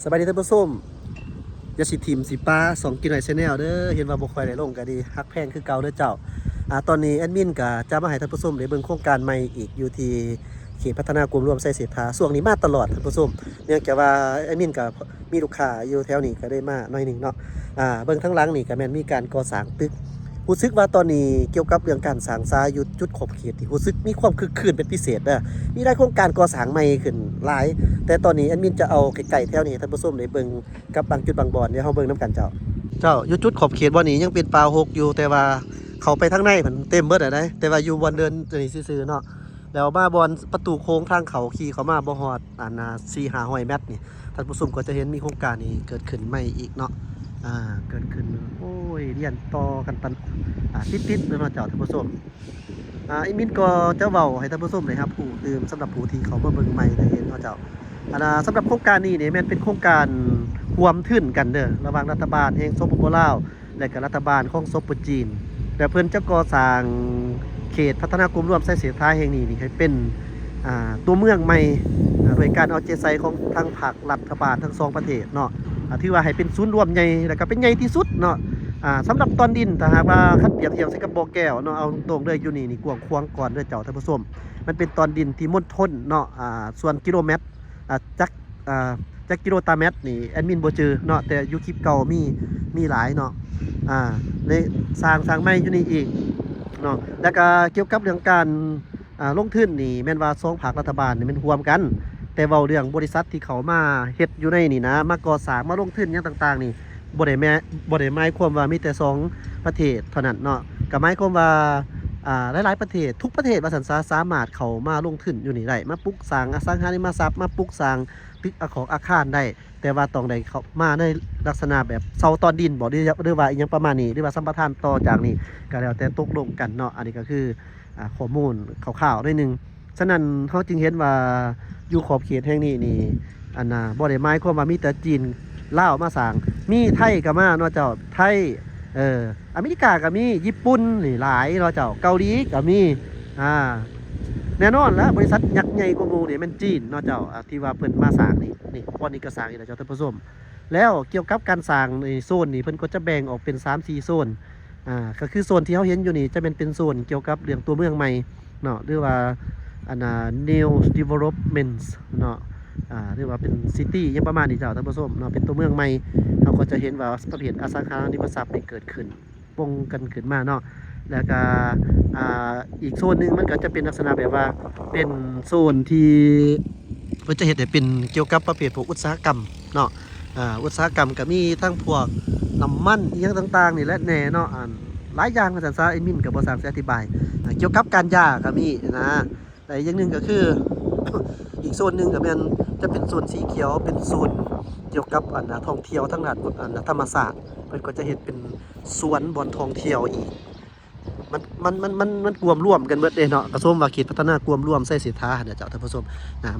สบายดีท่านผู้ชมยาสิทีมสิป้า2กินหน่อยแชนแนลเด้อเห็นว่าบ่ค่อยได้ลงก็ดีฮักแพงคือเก่าเด้อเจ้าตอนนี้แอดมินก็จะมาให้ท่านผู้ชมได้เบิ่งโครงการใหม่อีกอยู่ที่เขตพัฒนากลุ่มรวมไส้เศรษฐาช่วงนี้มาตลอดท่านผู้ชมเนื่องจากว่าแอดมินก็มีลูกค้าอยู่แถวนี้ก็ได้มาหน่อยนึงเนาะเบิ่งทั้งหลังนี่ก็แม่นมีการก่อสร้างตึกรู้สึกว่าตอนนี้เกี่ยวกับเรื่องการสร้างซาอยู่จุดขอบเขตที่รู้สึกมีความคึกคืนเป็นพิเศษเด้อมีได้โครงการก่อสร้างใหม่ขึ้นหลายแต่ตอนนี้แอดมินจะเอาไก่ๆแถวนี้ท่านผู้ชมได้เบิ่งกับบางจุดบางบ่อนเดี๋ยวเฮาเบิ่งนํกันเจ้าอยู่จุดขอบเขตบ่นี้ยังเป็นป่าหกอยู่แต่ว่าเขาไปทางในมันเต็มเบิดได้แต่ว่าอยู่บอนเดินนี่ซื่อๆเนาะแล้วมาบอนประตูโค้งทางเขาขี่เขามาบ่ฮอด4-500 เมตรนี่ท่านผู้ชมก็จะเห็นมีโครงการนี้เกิดขึ้นใหม่อีกเนาะเกิดขึ้นโอ้ยเรียนต่อกันปันติดๆเนาะเจ้าท่านผู้ชมอีมินก็จะเว้าให้ท่านผู้ชมเลยครับผู้ตื่นสำหรับผู้ที่เขามาเบิ่งใหม่ได้เห็นเนาะเจ้าสำหรับโครงการนี้เนี่ยมันเป็นโครงการร่วมทุนกันเด้อระหว่างรัฐบาลแห่งสปป.ลาวและก็รัฐบาลของสปป.จีนแต่เพิ่นจะก่อสร้างเขตพัฒนากลุ่มรวมไส้เสียท้ายแห่งนี้นี่ให้เป็นตัวเมืองใหม่โดยการเอาใจใส่ของทางภาครัฐบาลทั้ง2ประเทศเนาะที่ว่าให้เป็นศูนย์รวมใหญ่แล้วก็เป็นใหญ่ที่สุดเนาะสำหรับตอนดินถ้าหากว่าคัดเปรียบเทียบใส่กับบ่อแก้วเนาะเอาตรงๆเลยอยู่นี่กว้างขวางก่อนเด้อเจ้าท่านผู้ชมมันเป็นตอนดินที่มณฑลเนาะส่วนกิโลเมตรจักกิโลตาเมตรนี่แอดมินบ่เจอเนาะแต่อยู่คลิปเก่ามีหลายเนาะในสร้างใหม่อยู่นี่อีกเนาะแล้วก็เกี่ยวกับเรื่องการลงทุนนี่แม่นว่า2ภาครัฐบาลนี่มันร่วมกันแต่เว้าเรื่องบริษัทที่เขามาเฮ็ดอยู่ในนี่นะมาก่อสร้างมาลงทุนหยังต่างๆนี่บ่ได้หมายความว่ามีแต่2ประเทศเท่านั้นเนาะก็หมายความว่าหลายๆประเทศทุกประเทศว่าซั่นซะสามารถเข้ามาลงทุนอยู่นี่ได้มาปลูกสร้างอสังหาริมทรัพย์มาปลูกสร้างตึกอาคารได้แต่ว่าต้องได้เข้ามาในลักษณะแบบเซาตอนดินบ่หรือว่าอีหยังประมาณนี้หรือว่าสัมปทานต่อจากนี้ก็แล้วแต่ตกลงกันเนาะอันนี้ก็คือข้อมูลคร่าวๆหน่อยนึงฉะนั้นเฮาจึงเห็นว่าอยู่ขอบเขตแห่งนี้นี่บ่ได้หมายความว่ามีแต่จีนลาวมาสร้างมีไทยก็มาเนาะเจ้าไทยอเมริกาก็มีญี่ปุ่นนี่หลายเนาะเจ้าเกาหลีก็มีแน่นอนแล้วบริษัทยักษ์ใหญ่กว่าหมู่นี่มันจีนเนาะเจ้าที่ว่าเพิ่นมาสร้างนี่วันนี้ก็สร้างอีกแล้วเจ้าท่านผู้ชมแล้วเกี่ยวกับการสร้างในโซนนี่เพิ่นก็จะแบ่งออกเป็น 3-4 โซนก็คือโซนที่เฮาเห็นอยู่นี่จะเป็นโซนเกี่ยวกับเรื่องตัวเมืองใหม่เนาะหรือว่าnew developments เนาะเรียกว่าเป็นซิตี้ยังประมาณนี้เจ้าท่านผู้ชมเนาะเป็นตัวเมืองใหม่เราก็จะเห็นว่าประเภทอสังหาริมทรัพย์ได้เกิดขึ้นปงกันขึ้นมาเนาะแล้วก็อีกโซนนึงมันก็จะเป็นลักษณะแบบว่าเป็นโซนที่เพิ่นจะเฮ็ดให้เป็นเกี่ยวกับประเภทพวกอุตสาหกรรมเนาะอุตสาหกรรมก็มีทั้งพวกน้ำมันอีหยังต่างๆนี่แหละแน่เนาะหลายอย่างว่าซั่นซะไอ้มินก็บ่สามารถอธิบายเกี่ยวกับการยาก็มีนะแต่อย่างนึงก็คือ อีกโซนหนึ่งก็เป็นจะเป็นโซนสีเขียวเป็นโซนเกี่ยวกับท่องเที่ยวทั้งด้านธรรมศาสตร์เพิ่นก็จะเห็นเป็นสวนบ่อนท่องเที่ยวอีกมันรวมกันเบิดเด้เนาะกระทรวงว่าเขตพัฒนากวมร่วมไส้เศรษฐาเนี่ยเจ้าท่านผู้ชม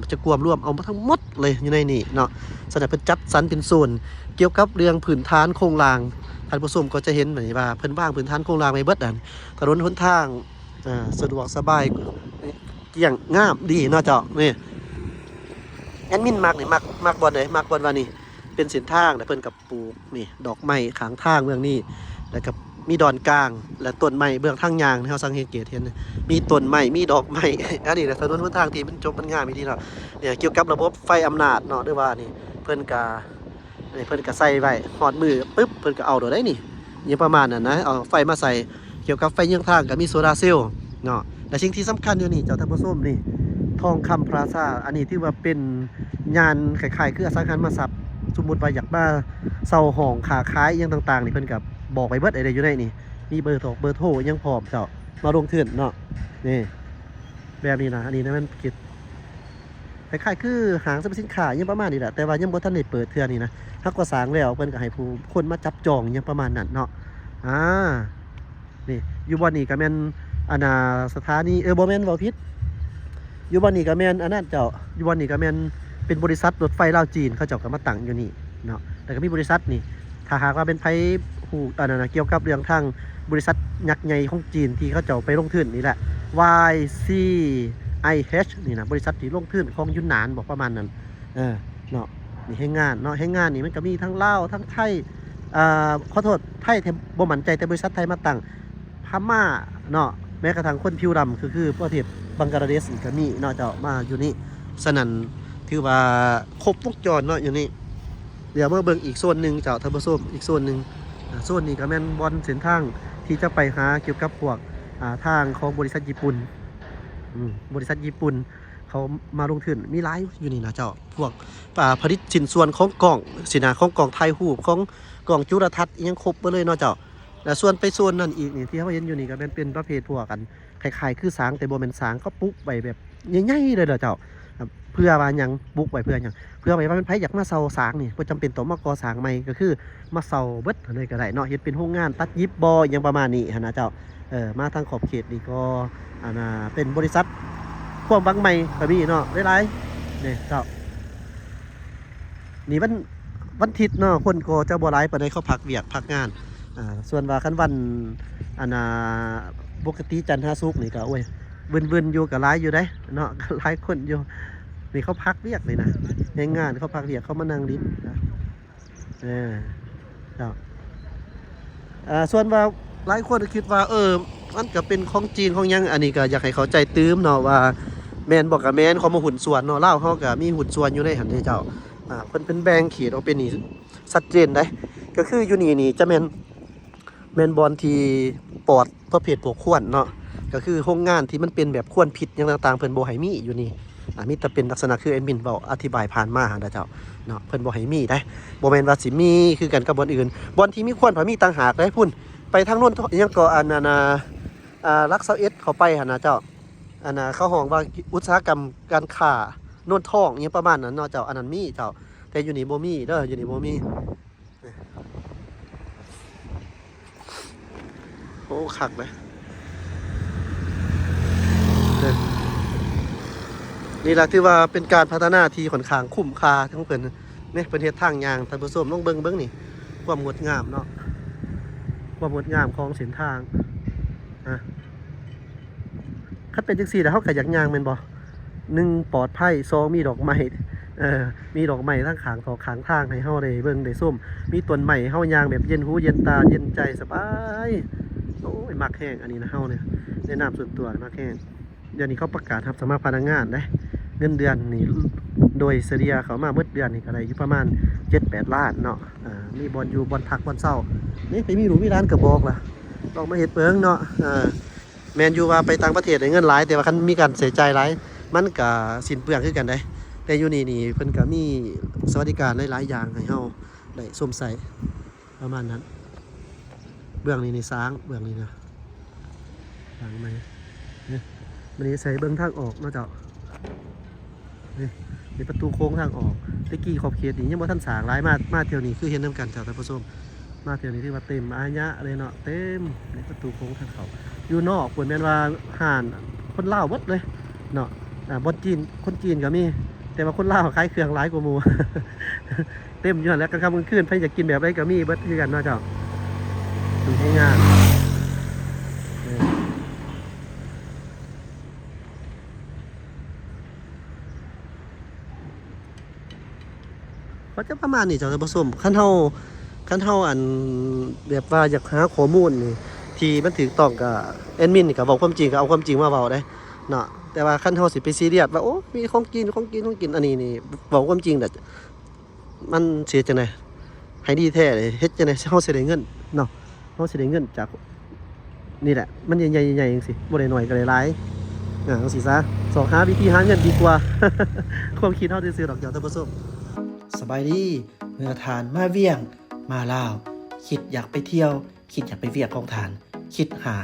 มันจะกวมร่วมเอามาทั้งหมดเลยอยู่ในนี่เนาะสำหรับเพิ่นจัดสรรเป็นโซนเกี่ยวกับเรื่องพื้นฐานโครงรางท่านผู้ชมก็จะเห็นแบบนี้ว่าเพิ่นวางพื้นฐานโครงรางไว้เบิดถนนหนทางสะดวกสบายเกี่ยงงามดีเนาะเจ้านี่แอดมินมักนี่มักบอลไหนมักบอลว่านี่เป็นเส้นทางแต่เพิ่นกับปลูกนี่ดอกไม้ขางทางเมืองนี่แล้วก็มีดอนกลางและต้นไม้เบื้องทางยางที่เฮาสังเกตเห็นมีต้นไม้มีดอกไม้อันนี้แหละถนนหนทางที่มันจบมันงามดีเนาะเนี่ยเกี่ยวกับระบบไฟอำนาจเนาะด้วยว่านี่เพิ่นก็ใส่ไว้ฮอดมือปึ๊บเพิ่นก็เอาโดดได้นี่อย่างประมาณนั้นนะเอาไฟมาใส่เกี่ยวกับไฟเยื้องทางก็มีโซลาร์เซลล์เนาะและสิ่งที่สำคัญอยู่นี่เจ้าท่านผู้ชมนี่ทองคำพลาซ่าอันนี้ที่ว่าเป็นงานคล้ายๆคืออสังหาริมทรัพย์สมมุติว่าอยากมาเซาห้องค้าขายอย่างต่างๆนี่เพิ่นก็บอกไว้เบิดได้อยู่ในนี่มีเบอร์โทรยังพร้อมเจ้ามาลงทุนเนาะนี่แบบนี้นะอันนี้นะมันคิดคล้ายๆคือห้างสรรพสินค้ายังประมาณนี้แหละแต่ว่ายังบ่ทันได้เปิดเทื่อนี่นะฮักก็สร้างแล้วเพิ่นก็ให้ผู้คนมาจับจองยังประมาณนั้นเนาะนี่อยู่บ่นี่ก็แม่นสถานีบ่แม่นเว้าผิดอยู่บ่นี่ก็แม่นอันนั้นเจ้าอยู่บ่นี่ก็แม่นเป็นบริษัทรถไฟลาวจีนเขาเจ้าก็มาตั้งอยู่นี่เนาะแต่ก็มีบริษัทนี่ถ้าหากว่าเป็นไผฮู้เกี่ยวกับเรื่องทางบริษัทยักษ์ใหญ่ของจีนที่เขาเจ้าไปลงทุนนี่แหละ YCIH นี่นะบริษัทที่ลงทุนของยุนนานบอกประมาณนั้นเนาะ นี่แรงงานเนาะแรงงานนี่มันก็มีทั้งลาวทั้งไทยขอโทษไทยบ่มั่นใจแต่บริษัทไทยมาตั้งพม่าเนาะแม้กระทั่งคนผิวดำคือประเทศบังกลาเทศอีกก็มีเนาะเจ้ามาอยู่นี่ฉะนั้นถือว่าครบวงจรเนาะอยู่นี่เดี๋ยวมาเบิ่งอีกโซนหนึ่งเจ้าท่านผู้ชมอีกโซนหนึ่งโซนนี้ก็แม่นบอลเส้นทางที่จะไปหาเกี่ยวกับพวกทางของบริษัทญี่ปุ่นบริษัทญี่ปุ่นเขามาลงทุนมีหลายอยู่นี่นะเจ้าพวกผลิตสินส่วนของกล่องสินะของกล่องไทยหูปของกล่องจุลทรรศน์ยังครบไปเลยเนาะเจ้าและส่วนไปโซนนั่นอีกนี่ที่เขาเห็นอยู่นี่ก็เป็นประเภทพวกกันคล้ายๆคือสางแต่บ่แม่นสางก็ปุ๊กไว้แบบใหญ่ๆเลยเด้อเจ้าเพื่อว่าหยังปุ๊กไว้เพื่อหยังเพื่อไว้ว่าเป็นไผอยากมาเซาสางนี่บ่จำเป็นต้องมาก่อสางใหม่ก็คือมาเซาเบิดเลยก็ได้เนาะเฮ็ดเป็นโรงงานตัดยิบบ่อย่างประมาณนี้หั่นนะเจ้ามาทางขอบเขตนี่ก็เป็นบริษัทความบางใหม่ก็มีเนาะหลายๆนี่เจ้านี่วันอาทิตย์เนาะคนก็จะบ่หลายปานใดเขาพักเวียกพักงานส่วนว่าคันวันปกติจันทร์ศุกร์นี่ก็โอ้ยวนๆอยู่ก็หลายอยู่ได้เนาะก็หลายคนอยู่นี่เขาพักเวียกเลยนะในงานเขาพักเวียกเขามานั่งลิ้นเจ้าส่วนว่าหลายคนคิดว่ามันก็เป็นของจีนของยังอันนี้ก็อยากให้เข้าใจตื้มเนาะว่าแมนบอกกับแมนเขามาหุ่นส่วนเนาะเล่าเขาก็มีหุ่นส่วนอยู่ในหันเจ้าเพิ่นเป็นแบ่งเขตออกเป็นนี่ชัดเจนได้ก็คืออยู่นี่จะแมนบอลที่ปอดประเภทพวกข้วนเนาะก็คือโรงงานที่มันเป็นแบบข้วนพิษอย่างต่างๆเพิ่นบ่ให้มีอยู่นี่มีแต่เป็นลักษณะคือแอดมินเว้าอธิบายผ่านมาหาเจ้าเนาะเพิ่นบ่ให้มีได้บ่แม่นว่าสิมีคือกันกับบอลอื่นบอลที่มีข้วนพามีต่างหากได้พุ่นไปทางโน้นยังก็รักษาเขาไปหั่นนะเจ้าเขาห้องว่าอุตสาหกรรมการค้าโน่นท่องอย่างประมาณนั้นเนาะเจ้าอันนั้นมีเจ้าแต่อยู่นี่บ่มีเด้ออยู่นี่บ่มีโอ้คักเลยนี่แหละที่ว่าเป็นการพัฒนาที่ค่อนข้างคุ้มค่าทั้งเพิ่นเนี่ยเพิ่นเฮ็ดทางยางท่านผู้ชมลองเบิ่งนี่ความงดงามเนาะความงดงามของเส้นทางคันเป็นจังซี่แล้วเฮาก็อยากย่างแม่นบ่1ปลอดภัย2มีดอกไม้มีดอกไม้ทั้งข้างสองข้างทางให้เฮาได้เบิ่งได้ส้มมีต้นไม้เฮาย่างแบบเย็นหูเย็นตาเย็นใจสบายโอ้ยมักแห้งอันนี้นะเฮาเนี่ยแนะนำส่วนตัวมักแห้งเดี๋ยวนี้เขาประกาศรับสมัครพนักงานได้เงินเดือนนี่โดยเฉลี่ยเขามาเมื่อเดือนนี่ก็ได้อยู่ประมาณ 7-8 ล้านเนาะมีบอลอยู่บอลพักบอลเศร้านี่ไปมีหรูมีร้านกระบอกล่ะลองมาเฮ็ดเบิ่งเนาะแมนยูว่าไปต่างประเทศได้เงินหลายแต่ว่าคันมีการเสียใจหลายมันก็สิ้นเปลืองคือกันได้แต่อยู่นี่เพิ่นก็มีสวัสดิการหลายๆอย่างให้เฮาได้สวมใส่ประมาณนั้นเบื้องนี้สร้างเบื้องนี้นะหลังไหมนี่มันนี้ใส่เบื้องทางออกเนาะเจ้านี่ประตูโค้งทางออกตะกี้ขอบเขตนี่ยังบ่ทันสร้างหลายมาเที่ยวนี้คือเห็นนำกันเจ้าท่านผู้ชมมาเที่ยวนี้ที่ว่าเต็มอายะเลยเนาะเต็มในประตูโค้งทางเขาอยู่นอกควรแม่นว่าห่านคนลาวหมดเลยเนาะบนจีนคนจีนก็มีแต่ว่าคนลาวขายเครื่องหลายกว่าหมู่ เต็มอยู่แล้วกลางค่ำกลางคืนใครอยากกินแบบไรก็มีเบิดคือกันเนาะเจ้าดูให้งานเขาจะประมาณนี้เจ้าท่านผู้ชมขั้นเฮาอันแบบว่าอยากหาข้อมูลนี่ที่มันถูกต้องกับแอดมินนี่ก็เว้าความจริงก็เอาความจริงมาเว้าได้เนาะแต่ว่าขั้นเฮาสิไปซีเรียสว่าโอ้มีของกินอันนี้นี่เว้าความจริงแต่มันเสียจังได๋ให้ดีแท้เลยเฮ็ดจังได๋เฮาสิได้เงินเนาะเฮาสิได้เงินจากนี่แหละมันใหญ่ๆจังซี่บ่ได้น้อยก็ได้หลายจังซี่ซะสอหาวิธีหาเงินดีกว่า ความคิดเฮาซื่อๆดอกเจ้าท่านผู้ชมสบายดีเมื่อทานมาเวียงมาลาวคิดอยากไปเที่ยวคิดอยากไปเวียกของทานคิดหา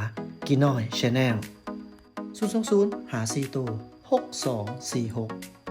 กินน้อย Channel 020 542 6246